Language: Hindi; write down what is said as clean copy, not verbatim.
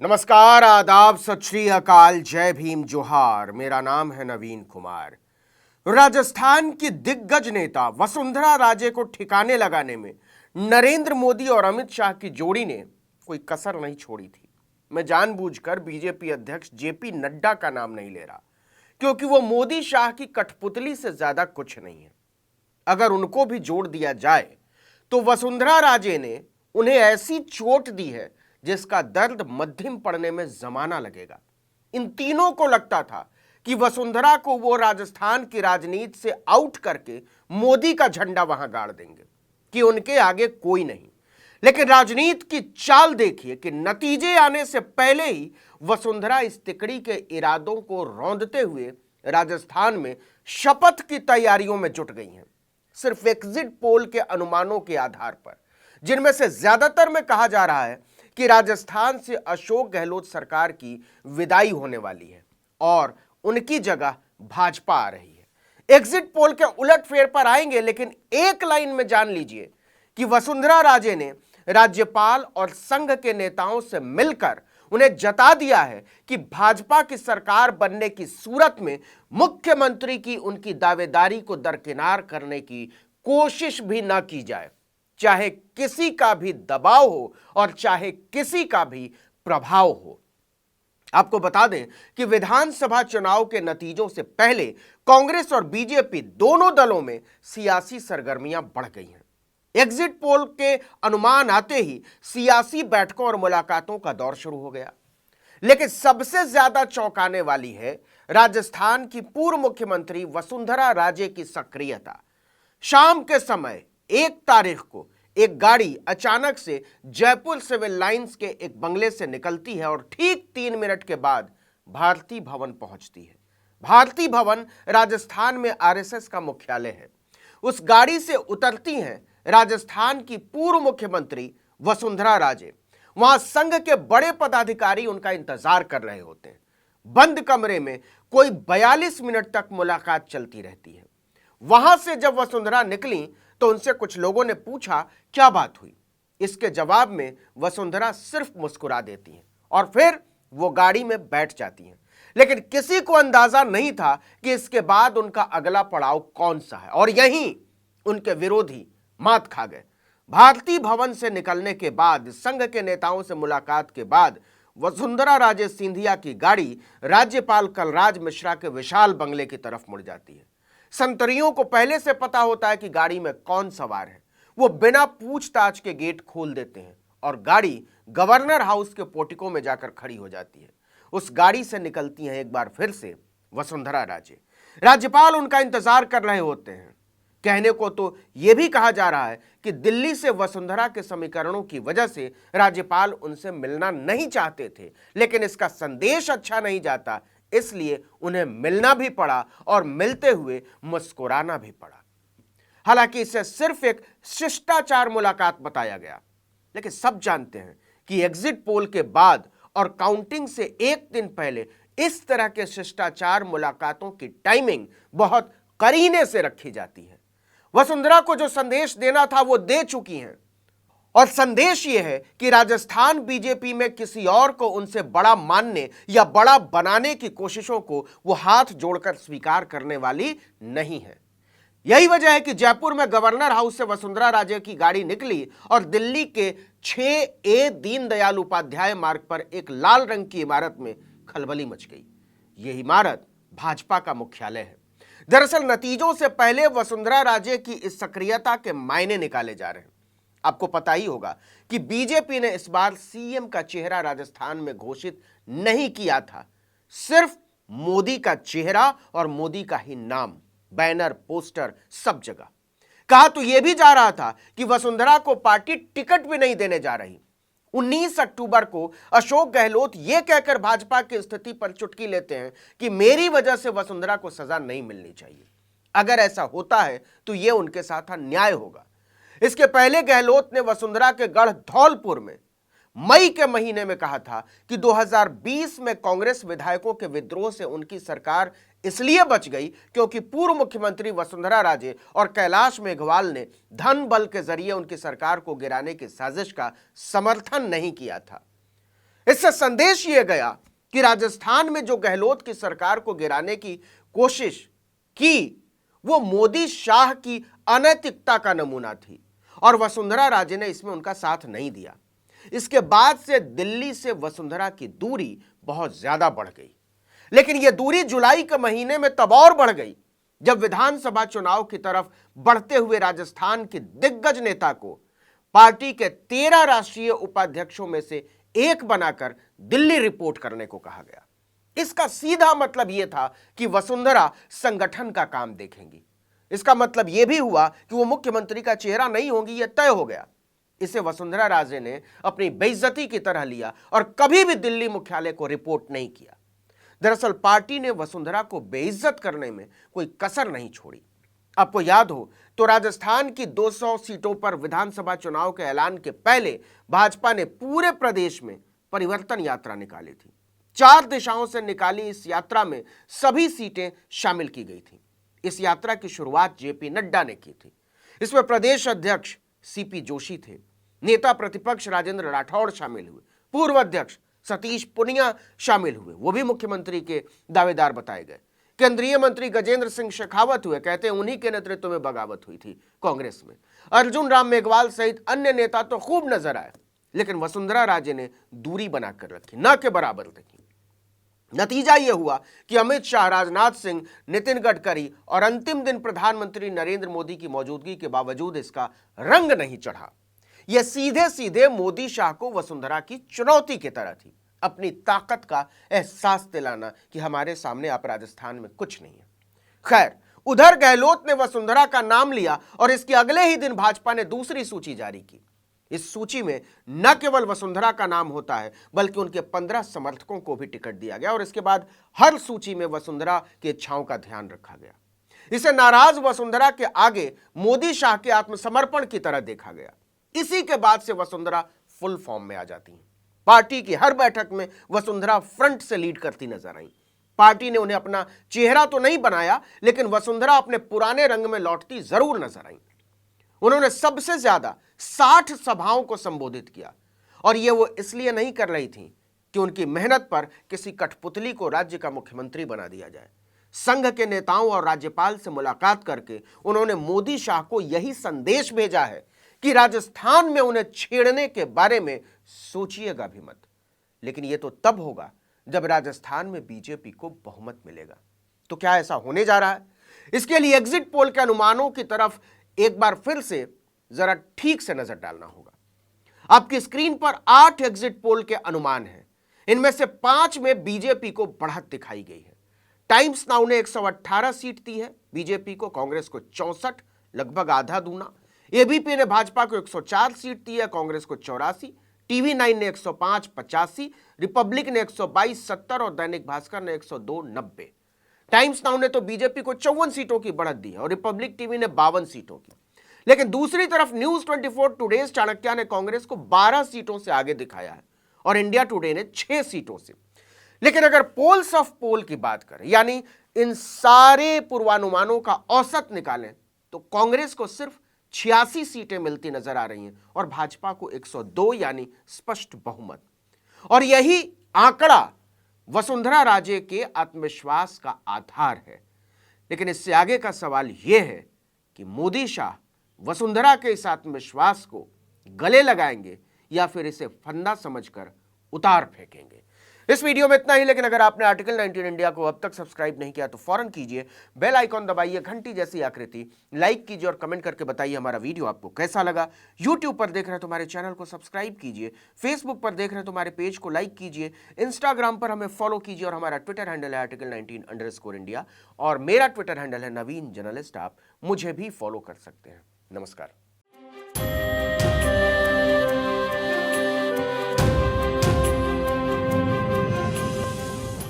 नमस्कार, आदाब, सत श्री अकाल, जय भीम, जोहार। मेरा नाम है नवीन कुमार। राजस्थान की दिग्गज नेता वसुंधरा राजे को ठिकाने लगाने में नरेंद्र मोदी और अमित शाह की जोड़ी ने कोई कसर नहीं छोड़ी थी। मैं जानबूझकर बीजेपी अध्यक्ष जेपी नड्डा का नाम नहीं ले रहा, क्योंकि वो मोदी शाह की कठपुतली से ज्यादा कुछ नहीं है। अगर उनको भी जोड़ दिया जाए तो वसुंधरा राजे ने उन्हें ऐसी चोट दी है जिसका दर्द मध्यम पड़ने में जमाना लगेगा। इन तीनों को लगता था कि वसुंधरा को वो राजस्थान की राजनीति से आउट करके मोदी का झंडा वहां गाड़ देंगे, कि उनके आगे कोई नहीं। लेकिन राजनीति की चाल देखिए कि नतीजे आने से पहले ही वसुंधरा इस तिकड़ी के इरादों को रौंदते हुए राजस्थान में शपथ की तैयारियों में जुट गई हैं। सिर्फ एग्जिट पोल के अनुमानों के आधार पर, जिनमें से ज्यादातर में कहा जा रहा है कि राजस्थान से अशोक गहलोत सरकार की विदाई होने वाली है और उनकी जगह भाजपा आ रही है। एग्जिट पोल के उलटफेर पर आएंगे, लेकिन एक लाइन में जान लीजिए कि वसुंधरा राजे ने राज्यपाल और संघ के नेताओं से मिलकर उन्हें जता दिया है कि भाजपा की सरकार बनने की सूरत में मुख्यमंत्री की उनकी दावेदारी को दरकिनार करने की कोशिश भी न की जाए, चाहे किसी का भी दबाव हो और चाहे किसी का भी प्रभाव हो। आपको बता दें कि विधानसभा चुनाव के नतीजों से पहले कांग्रेस और बीजेपी दोनों दलों में सियासी सरगर्मियां बढ़ गई हैं। एग्जिट पोल के अनुमान आते ही सियासी बैठकों और मुलाकातों का दौर शुरू हो गया। लेकिन सबसे ज्यादा चौंकाने वाली है राजस्थान की पूर्व मुख्यमंत्री वसुंधरा राजे की सक्रियता। शाम के समय 1 तारीख को एक गाड़ी अचानक से जयपुर सिविल लाइंस के एक बंगले से निकलती है और ठीक 3 मिनट के बाद भारती भवन पहुंचती है। भारती भवन राजस्थान में आरएसएस का मुख्यालय है। उस गाड़ी से उतरती हैं राजस्थान की पूर्व मुख्यमंत्री वसुंधरा राजे। वहां संघ के बड़े पदाधिकारी उनका इंतजार कर रहे होते हैं। बंद कमरे में कोई 42 मिनट तक मुलाकात चलती रहती है। वहां से जब वसुंधरा निकली तो उनसे कुछ लोगों ने पूछा क्या बात हुई। इसके जवाब में वसुंधरा सिर्फ मुस्कुरा देती हैं और फिर वो गाड़ी में बैठ जाती हैं। लेकिन किसी को अंदाजा नहीं था कि इसके बाद उनका अगला पड़ाव कौन सा है, और यहीं उनके विरोधी मात खा गए। भारती भवन से निकलने के बाद, संघ के नेताओं से मुलाकात के बाद, वसुंधरा राजे सिंधिया की गाड़ी राज्यपाल कलराज मिश्रा के विशाल बंगले की तरफ मुड़ जाती है। संतरियों को पहले से पता होता है कि गाड़ी में कौन सवार है। वो बिना पूछताछ के गेट खोल देते हैं और गाड़ी गवर्नर हाउस के पोर्टिको में जाकर खड़ी हो जाती है। उस गाड़ी से निकलती हैं एक बार फिर से वसुंधरा राजे। राज्यपाल उनका इंतजार कर रहे होते हैं। कहने को तो यह भी कहा जा रहा है कि दिल्ली से वसुंधरा के समीकरणों की वजह से राज्यपाल उनसे मिलना नहीं चाहते थे, लेकिन इसका संदेश अच्छा नहीं जाता, इसलिए उन्हें मिलना भी पड़ा और मिलते हुए मुस्कुराना भी पड़ा। हालांकि इसे सिर्फ एक शिष्टाचार मुलाकात बताया गया, लेकिन सब जानते हैं कि एग्जिट पोल के बाद और काउंटिंग से 1 दिन पहले इस तरह के शिष्टाचार मुलाकातों की टाइमिंग बहुत करीने से रखी जाती है। वसुंधरा को जो संदेश देना था वो दे चुकी हैं, और संदेश ये है कि राजस्थान बीजेपी में किसी और को उनसे बड़ा मानने या बड़ा बनाने की कोशिशों को वो हाथ जोड़कर स्वीकार करने वाली नहीं है। यही वजह है कि जयपुर में गवर्नर हाउस से वसुंधरा राजे की गाड़ी निकली और दिल्ली के 6A दीनदयाल उपाध्याय मार्ग पर एक लाल रंग की इमारत में खलबली मच गई। यह इमारत भाजपा का मुख्यालय है। दरअसल नतीजों से पहले वसुंधरा राजे की इस सक्रियता के मायने निकाले जा रहे हैं। आपको पता ही होगा कि बीजेपी ने इस बार सीएम का चेहरा राजस्थान में घोषित नहीं किया था। सिर्फ मोदी का चेहरा और मोदी का ही नाम, बैनर, पोस्टर सब जगह। कहा तो यह भी जा रहा था कि वसुंधरा को पार्टी टिकट भी नहीं देने जा रही। 19 अक्टूबर को अशोक गहलोत यह कहकर भाजपा की स्थिति पर चुटकी लेते हैं कि मेरी वजह से वसुंधरा को सजा नहीं मिलनी चाहिए। अगर ऐसा होता है तो यह उनके साथ अन्याय होगा। इसके पहले गहलोत ने वसुंधरा के गढ़ धौलपुर में मई के महीने में कहा था कि 2020 में कांग्रेस विधायकों के विद्रोह से उनकी सरकार इसलिए बच गई क्योंकि पूर्व मुख्यमंत्री वसुंधरा राजे और कैलाश मेघवाल ने धन बल के जरिए उनकी सरकार को गिराने की साजिश का समर्थन नहीं किया था। इससे संदेश यह गया कि राजस्थान में जो गहलोत की सरकार को गिराने की कोशिश की वो मोदी शाह की अनैतिकता का नमूना थी और वसुंधरा राजे ने इसमें उनका साथ नहीं दिया। इसके बाद से दिल्ली से वसुंधरा की दूरी बहुत ज्यादा बढ़ गई, लेकिन यह दूरी जुलाई के महीने में तब और बढ़ गई जब विधानसभा चुनाव की तरफ बढ़ते हुए राजस्थान के दिग्गज नेता को पार्टी के 13 राष्ट्रीय उपाध्यक्षों में से एक बनाकर दिल्ली रिपोर्ट करने को कहा गया। इसका सीधा मतलब यह था कि वसुंधरा संगठन का काम देखेंगी। इसका मतलब यह भी हुआ कि वो मुख्यमंत्री का चेहरा नहीं होंगी, यह तय हो गया। इसे वसुंधरा राजे ने अपनी बेइज्जती की तरह लिया और कभी भी दिल्ली मुख्यालय को रिपोर्ट नहीं किया। दरअसल पार्टी ने वसुंधरा को बेइज्जत करने में कोई कसर नहीं छोड़ी। आपको याद हो तो राजस्थान की 200 सीटों पर विधानसभा चुनाव के ऐलान के पहले भाजपा ने पूरे प्रदेश में परिवर्तन यात्रा निकाली थी। 4 दिशाओं से निकाली इस यात्रा में सभी सीटें शामिल की गई थी। इस यात्रा की शुरुआत जेपी नड्डा ने की थी। इसमें प्रदेश अध्यक्ष सीपी जोशी थे, नेता प्रतिपक्ष राजेंद्र राठौड़ शामिल हुए, पूर्व अध्यक्ष सतीश पुनिया शामिल हुए, वो भी मुख्यमंत्री के दावेदार बताए गए। केंद्रीय मंत्री गजेंद्र सिंह शेखावत हुए, कहते हैं उन्हीं के नेतृत्व में बगावत हुई थी कांग्रेस में। अर्जुन राम मेघवाल सहित अन्य नेता तो खूब नजर आए, लेकिन वसुंधरा राजे ने दूरी बनाकर रखी, न के बराबर देखी। नतीजा यह हुआ कि अमित शाह, राजनाथ सिंह, नितिन गडकरी और अंतिम दिन प्रधानमंत्री नरेंद्र मोदी की मौजूदगी के बावजूद इसका रंग नहीं चढ़ा। यह सीधे सीधे मोदी शाह को वसुंधरा की चुनौती की तरह थी, अपनी ताकत का एहसास दिलाना कि हमारे सामने आप राजस्थान में कुछ नहीं है। खैर, उधर गहलोत ने वसुंधरा का नाम लिया और इसके अगले ही दिन भाजपा ने दूसरी सूची जारी की। इस सूची में न केवल वसुंधरा का नाम होता है बल्कि उनके 15 समर्थकों को भी टिकट दिया गया और इसके बाद हर सूची में वसुंधरा की इच्छाओं का ध्यान रखा गया। इसे नाराज वसुंधरा के आगे मोदी शाह के आत्मसमर्पण की तरह देखा गया। इसी के बाद से वसुंधरा फुल फॉर्म में आ जाती हैं। पार्टी की हर बैठक में वसुंधरा फ्रंट से लीड करती नजर आई। पार्टी ने उन्हें अपना चेहरा तो नहीं बनाया, लेकिन वसुंधरा अपने पुराने रंग में लौटती जरूर नजर आई। उन्होंने सबसे ज्यादा 60 सभाओं को संबोधित किया और यह वो इसलिए नहीं कर रही थी कि उनकी मेहनत पर किसी कठपुतली को राज्य का मुख्यमंत्री बना दिया जाए। संघ के नेताओं और राज्यपाल से मुलाकात करके उन्होंने मोदी शाह को यही संदेश भेजा है कि राजस्थान में उन्हें छेड़ने के बारे में सोचिएगा भी मत। लेकिन यह तो तब होगा जब राजस्थान में बीजेपी को बहुमत मिलेगा। तो क्या ऐसा होने जा रहा है? इसके लिए एग्जिट पोल के अनुमानों की तरफ एक बार फिर से जरा ठीक से नजर डालना होगा। आपकी स्क्रीन पर 8 एग्जिट पोल के अनुमान हैं। इनमें से 5 में बीजेपी को बढ़त दिखाई गई है। टाइम्स नाउ ने 118 सीट दी है बीजेपी को, कांग्रेस को 64, लगभग आधा दूना। एबीपी ने भाजपा को 104 सीट दी है, कांग्रेस को 84। टीवी 9 ने 105 85, रिपब्लिक ने 122 70 और दैनिक भास्कर ने 102 90। टाइम्स नाउ ने तो बीजेपी को 54 सीटों की बढ़त दी है और रिपब्लिक टीवी ने 52 सीटों की। लेकिन दूसरी तरफ न्यूज 24 टुडेज चाणक्य ने कांग्रेस को 12 सीटों से आगे दिखाया है और इंडिया टुडे ने 6 सीटों से। लेकिन अगर पोल्स ऑफ पोल की बात करें, यानी इन सारे पूर्वानुमानों का औसत निकालें, तो कांग्रेस को सिर्फ 86 सीटें मिलती नजर आ रही हैं और भाजपा को 102, यानी स्पष्ट बहुमत। और यही आंकड़ा वसुंधरा राजे के आत्मविश्वास का आधार है। लेकिन इससे आगे का सवाल यह है कि मोदी शाह वसुंधरा के इस आत्मविश्वास को गले लगाएंगे या फिर इसे फंदा समझकर उतार फेंकेंगे। इस वीडियो में इतना ही, लेकिन अगर आपने आर्टिकल 19 इंडिया को अब तक सब्सक्राइब नहीं किया तो फौरन कीजिए, बेल आइकॉन दबाइए, घंटी जैसी आकृति, लाइक कीजिए और कमेंट करके बताइए हमारा वीडियो आपको कैसा लगा। यूट्यूब पर देख रहे हैं तो हमारे चैनल को सब्सक्राइब कीजिए, फेसबुक पर देख रहे हैं तो हमारे पेज को लाइक कीजिए, इंस्टाग्राम पर हमें फॉलो कीजिए और हमारा ट्विटर हैंडल है आर्टिकल 19_ इंडिया और मेरा ट्विटर हैंडल है नवीन जर्नलिस्ट। आप मुझे भी फॉलो कर सकते हैं। नमस्कार।